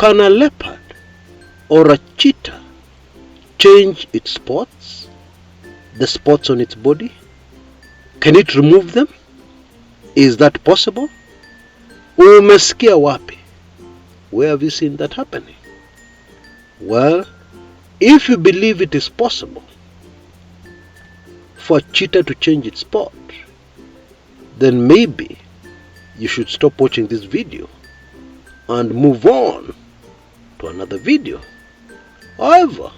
Can a leopard or a cheetah change its spots, the spots on its body? Can it remove them? Is that possible? Umesikia wapi? Where have you seen that happening? Well, if you believe it is possible for a cheetah to change its spot, then maybe you should stop watching this video and move on to another video. However,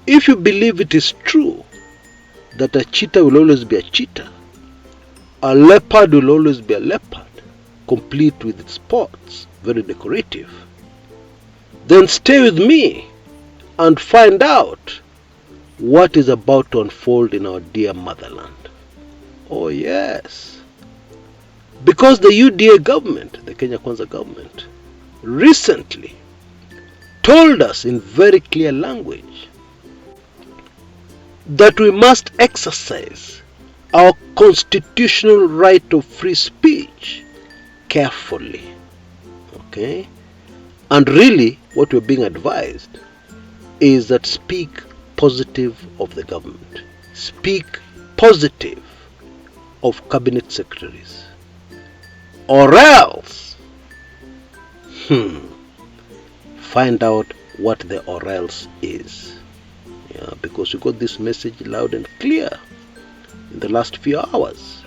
if you believe it is true that a cheetah will always be a cheetah, a leopard will always be a leopard, complete with its spots, very decorative, then stay with me and find out what is about to unfold in our dear motherland. Oh yes, because the UDA government, the Kenya Kwanza government, recently told us in very clear language that we must exercise our constitutional right of free speech carefully. Okay? And really, what we're being advised is that speak positive of the government. Speak positive of cabinet secretaries. Or else, find out what the or else is. Yeah, because we got this message loud and clear in the last few hours.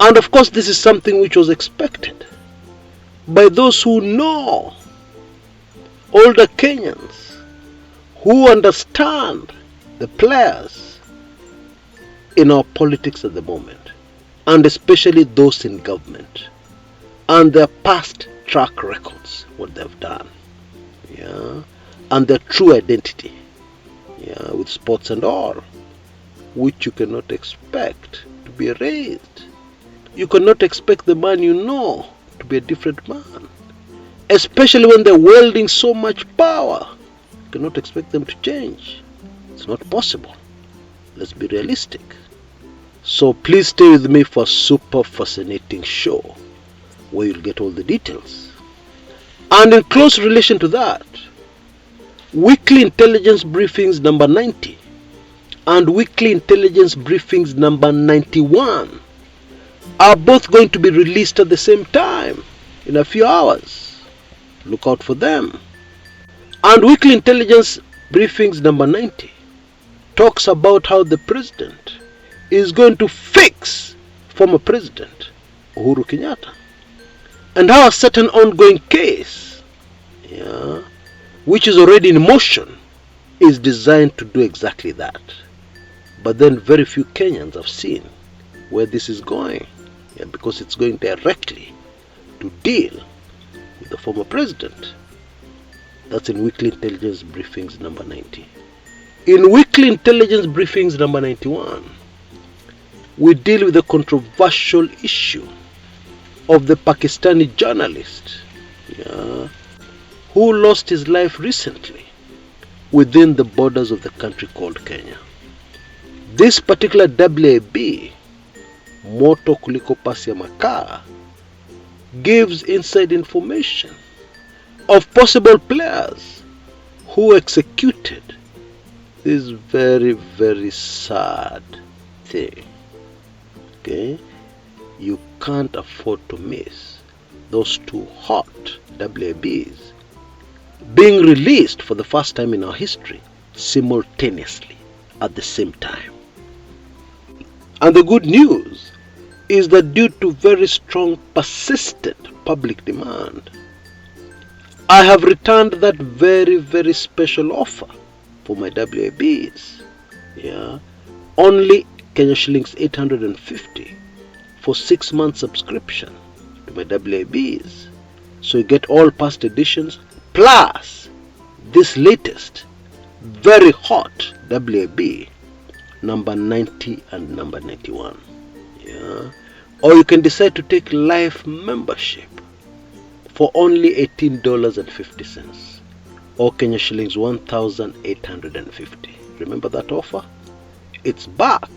And of course, this is something which was expected by those who know, older Kenyans, who understand the players in our politics at the moment, and especially those in government, and their past track records, what they've done, yeah, and their true identity, yeah, with sports and all, which you cannot expect to be erased. You cannot expect the man you know to be a different man, especially when they're wielding so much power. You cannot expect them to change. It's not possible. Let's be realistic. So please stay with me for a super fascinating show where you'll get all the details. And in close relation to that, weekly intelligence briefings number 90 and weekly intelligence briefings number 91 are both going to be released at the same time in a few hours. Look out for them. And weekly intelligence briefings number 90 talks about how the president is going to fix former president Uhuru Kenyatta, and how a certain ongoing case, yeah, which is already in motion, is designed to do exactly that. But then very few Kenyans have seen where this is going, yeah, because it's going directly to deal with the former president. That's in weekly intelligence briefings number 90. In weekly intelligence briefings number 91, we deal with the controversial issue of the Pakistani journalist, yeah, who lost his life recently within the borders of the country called Kenya. This particular WIB, Moto Kuliko Pasi ya Makaa, gives inside information of possible players who executed this very, very sad thing. Okay? You can't afford to miss those two hot WIBs being released for the first time in our history simultaneously at the same time. And the good news is that due to very strong, persistent public demand, I have returned that very, very special offer for my WIBs. Yeah, only Kenya shillings 850 for 6 months subscription to my WIBs. So you get all past editions plus this latest very hot WIB number 90 and number 91. Yeah. Or you can decide to take life membership for only $18.50 or Kenya shillings 1,850. Remember that offer? It's back,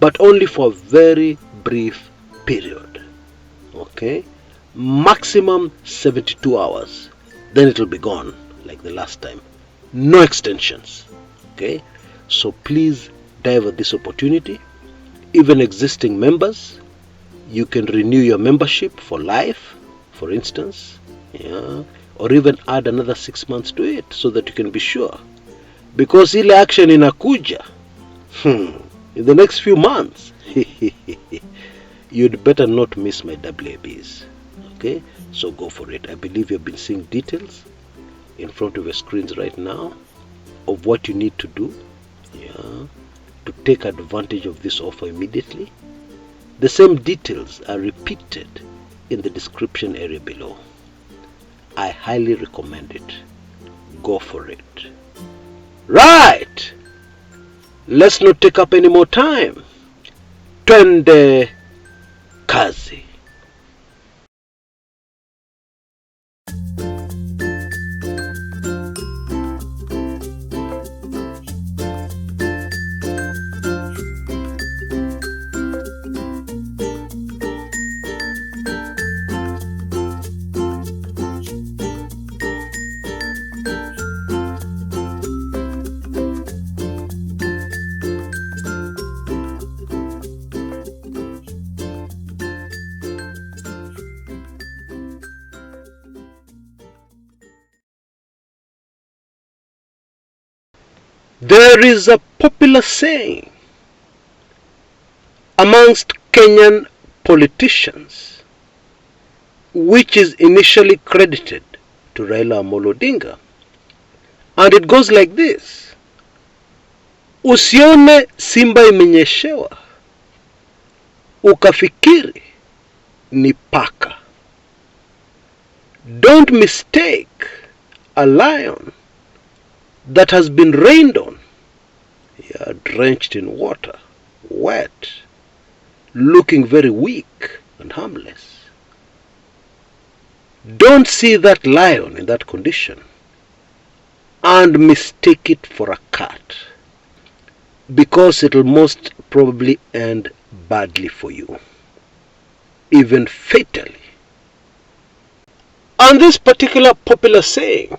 but only for a very brief period. Okay? Maximum 72 hours. then it will be gone like the last time. No extensions. Okay, so please dive at this opportunity. Even existing members, you can renew your membership for life, for instance, yeah, or even add another 6 months to it so that you can be sure, because ile action inakuja in the next few months. You'd better not miss my WABs. Okay, so go for it. I believe you've been seeing details in front of your screens right now of what you need to do, yeah, to take advantage of this offer immediately. The same details are repeated in the description area below. I highly recommend it. Go for it. Right! Let's not take up any more time. Twende kazi. There is a popular saying amongst Kenyan politicians, which is initially credited to Raila Amolo Odinga, and it goes like this: usione simba imenyeshewa ukafikiri ni paka. Don't mistake a lion that has been rained on, yeah, drenched in water, wet, looking very weak and harmless. Don't see that lion in that condition and mistake it for a cat, because it will most probably end badly for you, even fatally. And this particular popular saying,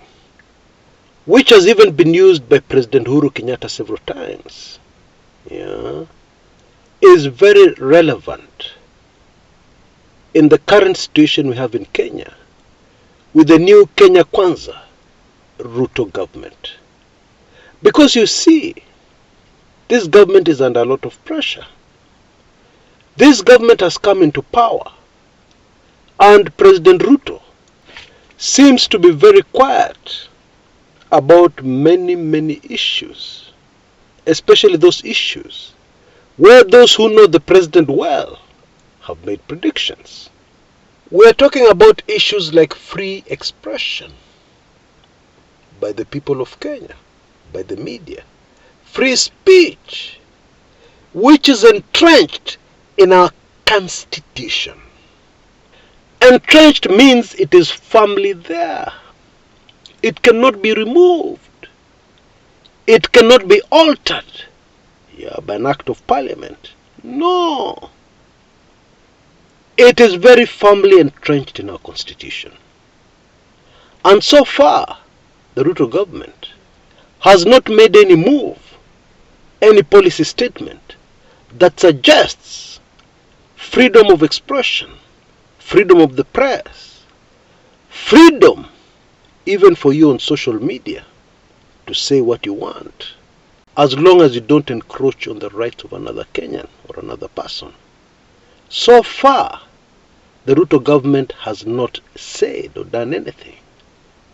which has even been used by President Uhuru Kenyatta several times, yeah, is very relevant in the current situation we have in Kenya with the new Kenya Kwanza Ruto government. Because you see, this government is under a lot of pressure. This government has come into power, and President Ruto seems to be very quiet about many issues, especially those issues where those who know the president well have made predictions. We're talking about issues like free expression by the people of Kenya, by the media, free speech, which is entrenched in our constitution. Entrenched means it is firmly there. It cannot be removed. It cannot be altered, yeah, by an act of parliament. No. It is very firmly entrenched in our constitution. And so far, the Ruto government has not made any move, any policy statement that suggests freedom of expression, freedom of the press, freedom even for you on social media to say what you want, as long as you don't encroach on the rights of another Kenyan or another person. So far, the Ruto government has not said or done anything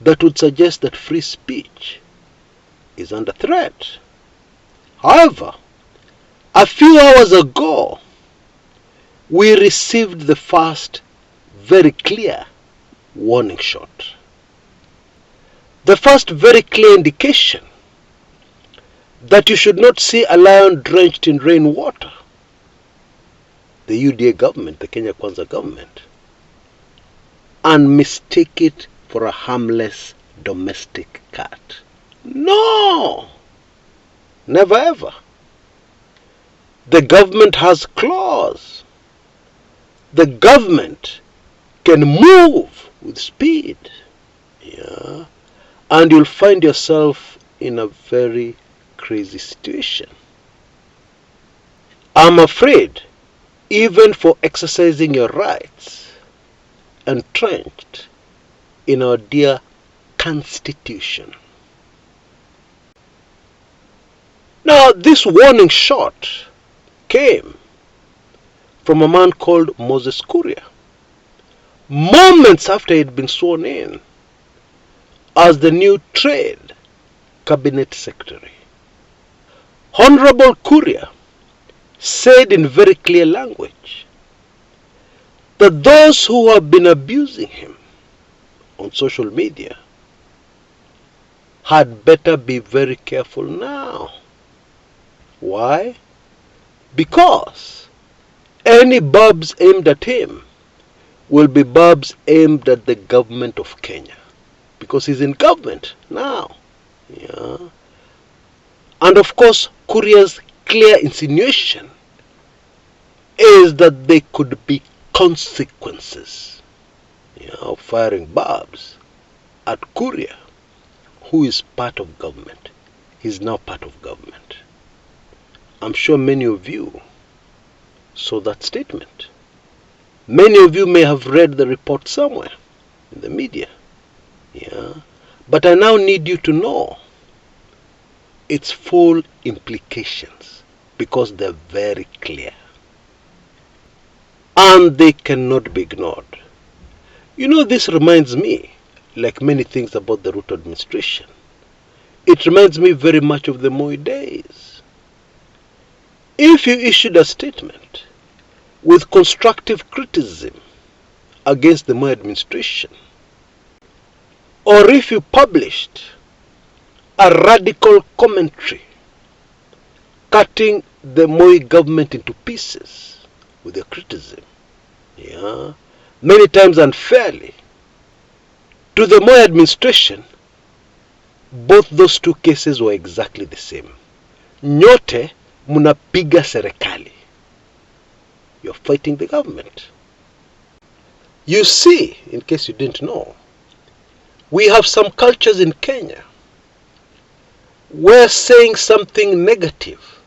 that would suggest that free speech is under threat. However, a few hours ago, we received the first very clear warning shot. The first very clear indication that you should not see a lion drenched in rainwater. The UDA government, the Kenya Kwanza government, and mistake it for a harmless domestic cat. No! Never ever. The government has claws. The government can move with speed. Yeah. and you'll find yourself in a very crazy situation. I'm afraid, even for exercising your rights, entrenched in our dear Constitution. Now, this warning shot came from a man called Moses Kuria, moments after he'd been sworn in as the new Trade Cabinet Secretary. Honorable Kuria said in very clear language that those who have been abusing him on social media had better be very careful now. Why? Because any barbs aimed at him will be barbs aimed at the government of Kenya, because he's in government now. Yeah. And of course, Kuria's clear insinuation is that there could be consequences, of firing barbs at Kuria, who is part of government. He's now part of government. I'm sure many of you saw that statement. Many of you may have read the report somewhere in the media. Yeah. But I now need you to know its full implications, because they're very clear. And they cannot be ignored. This reminds me, like many things about the Ruto administration, it reminds me very much of the Moi days. If you issued a statement with constructive criticism against the Moi administration, or if you published a radical commentary cutting the Moi government into pieces with your criticism, many times unfairly, to the Moi administration, both those two cases were exactly the same. Nyote munapiga serikali. You're fighting the government. You see, in case you didn't know, we have some cultures in Kenya where saying something negative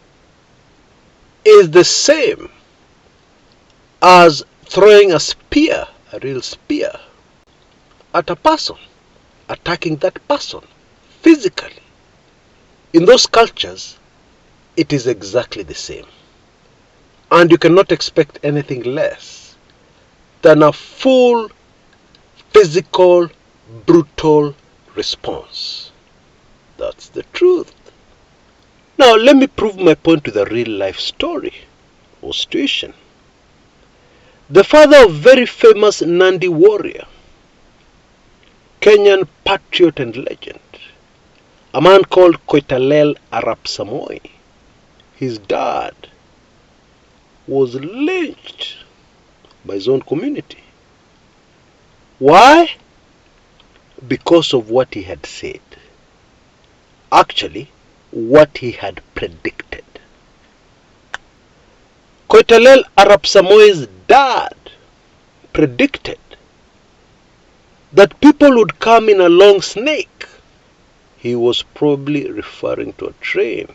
is the same as throwing a spear, a real spear, at a person, attacking that person physically. In those cultures, it is exactly the same. And you cannot expect anything less than a full physical, brutal response. That's the truth. Now, let me prove my point with a real life story or situation. The father of very famous Nandi warrior, Kenyan patriot and legend, a man called Koitalel Arap Samoei, his dad was lynched by his own community. Why? Because of what he had said. Actually, what he had predicted. Koitalel Arap Samoei's dad predicted that people would come in a long snake. He was probably referring to a train.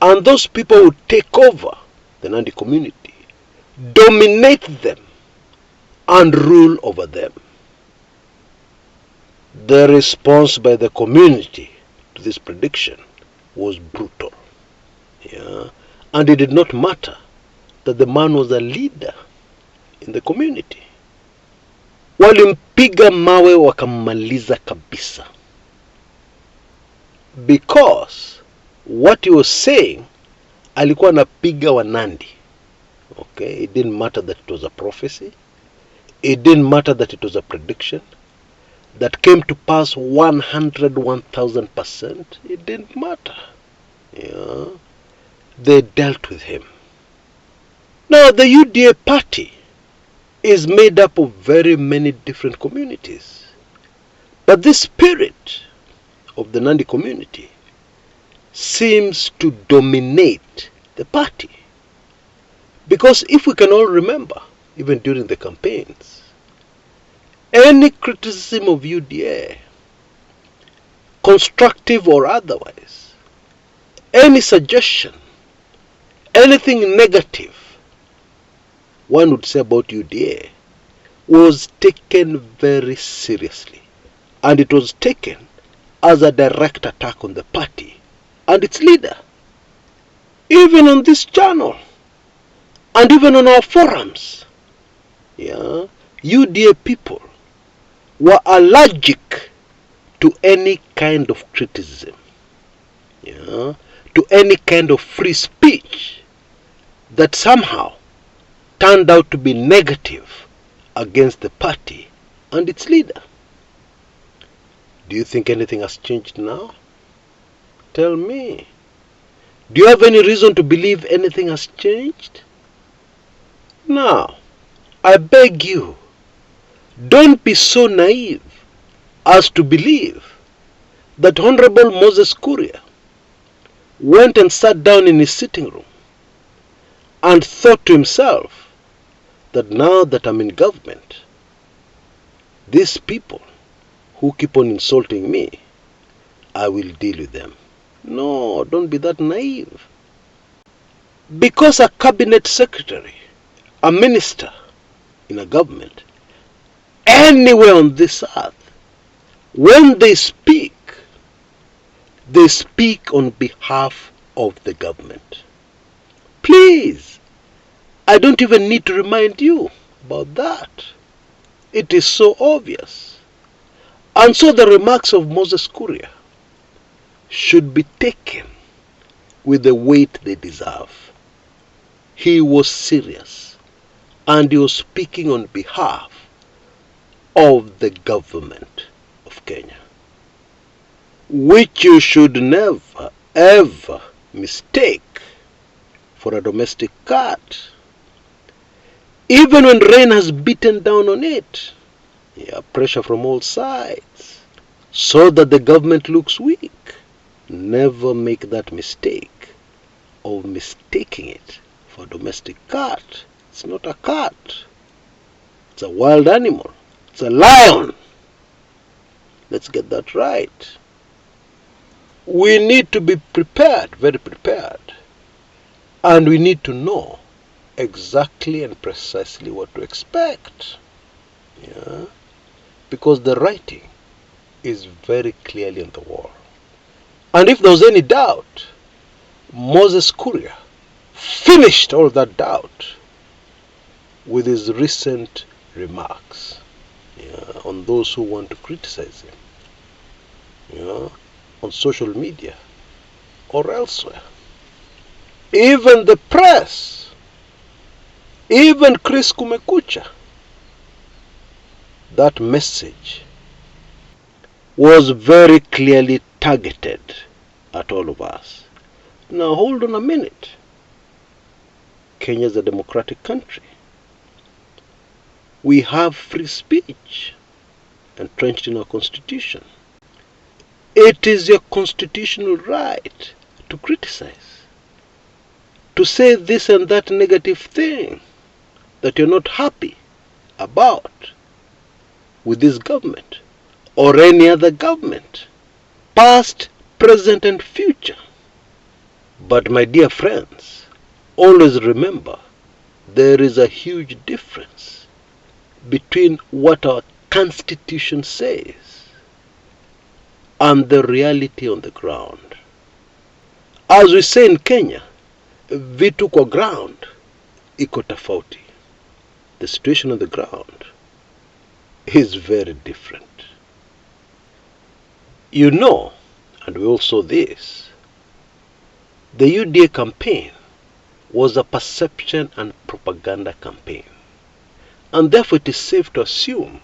And those people would take over the Nandi community, dominate them, and rule over them. The response by the community to this prediction was brutal. And it did not matter that the man was a leader in the community. Walimpiga mawe wakammaliza kabisa. Because what he was saying, alikuwa anapiga wa Nandi. Okay, it didn't matter that it was a prophecy. It didn't matter that it was a prediction that came to pass 101,000%. It didn't matter. They dealt with him. Now, the UDA party is made up of very many different communities. But the spirit of the Nandi community seems to dominate the party. Because if we can all remember, even during the campaigns, any criticism of UDA constructive or otherwise, any suggestion, anything negative one would say about UDA was taken very seriously, and it was taken as a direct attack on the party and its leader. Even on this channel and even on our forums, UDA people were allergic to any kind of criticism, to any kind of free speech that somehow turned out to be negative against the party and its leader. Do you think anything has changed now? Tell me. Do you have any reason to believe anything has changed? Now, I beg you, don't be so naive as to believe that Honorable Moses Kuria went and sat down in his sitting room and thought to himself that now that I'm in government, these people who keep on insulting me, I will deal with them. No, don't be that naive. Because a cabinet secretary, a minister in a government, anywhere on this earth, when they speak on behalf of the government. Please, I don't even need to remind you about that. It is so obvious. And so the remarks of Moses Kuria should be taken with the weight they deserve. He was serious, and he was speaking on behalf of the government of Kenya, which you should never ever mistake for a domestic cat. Even when rain has beaten down on it, pressure from all sides, so that the government looks weak. Never make that mistake of mistaking it for a domestic cat. It's not a cat. It's a wild animal. It's a lion. Let's get that right. We need to be prepared, very prepared. And we need to know exactly and precisely what to expect. Because the writing is very clearly on the wall. And if there was any doubt, Moses Kuria finished all that doubt with his recent remarks on those who want to criticize him, on social media or elsewhere. Even the press, even Chris Kumekucha, that message was very clearly targeted at all of us. Now hold on a minute. Kenya is a democratic country. We have free speech entrenched in our constitution. It is your constitutional right to criticize, to say this and that negative thing that you're not happy about with this government or any other government, past, present and future. But my dear friends, always remember there is a huge difference between what our constitution says and the reality on the ground. As we say in Kenya, vitu kwa ground iko tofauti. The situation on the ground is very different. And we all saw this, the UDA campaign was a perception and propaganda campaign. And therefore it is safe to assume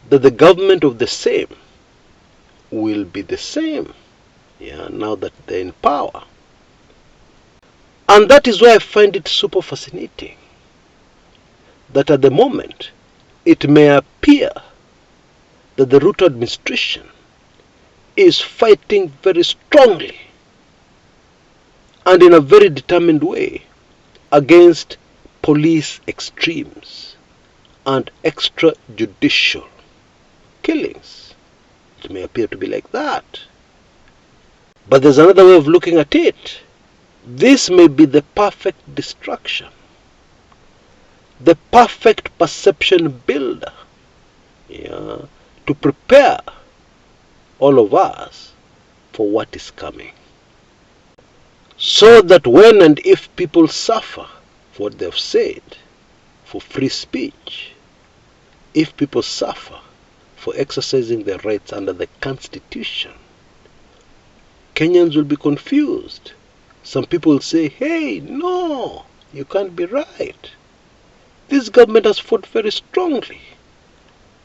that the government of the same will be the same, now that they're in power. And that is why I find it super fascinating that at the moment it may appear that the Ruto administration is fighting very strongly and in a very determined way against police extremes and extrajudicial killings. It may appear to be like that. But there's another way of looking at it. This may be the perfect distraction, the perfect perception builder, to prepare all of us for what is coming. So that when and if people suffer for what they've said, for free speech, if people suffer for exercising their rights under the Constitution, Kenyans will be confused. Some people will say, hey, no, you can't be right. This government has fought very strongly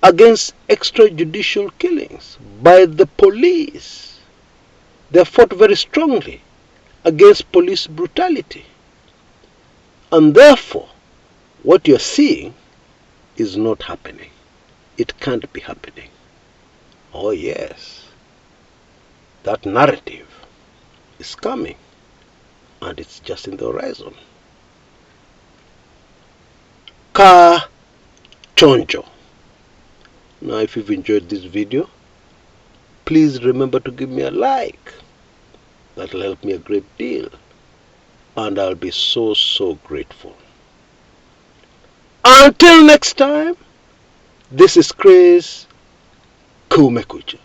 against extrajudicial killings by the police. They have fought very strongly against police brutality. And therefore, what you're seeing is not happening. It can't be happening. Oh yes, that narrative is coming, and it's just in the horizon. Ka chonjo. Now if you've enjoyed this video, please remember to give me a like. That'll help me a great deal, and I'll be so grateful. Until next time, this is Kshs. Kumekucha.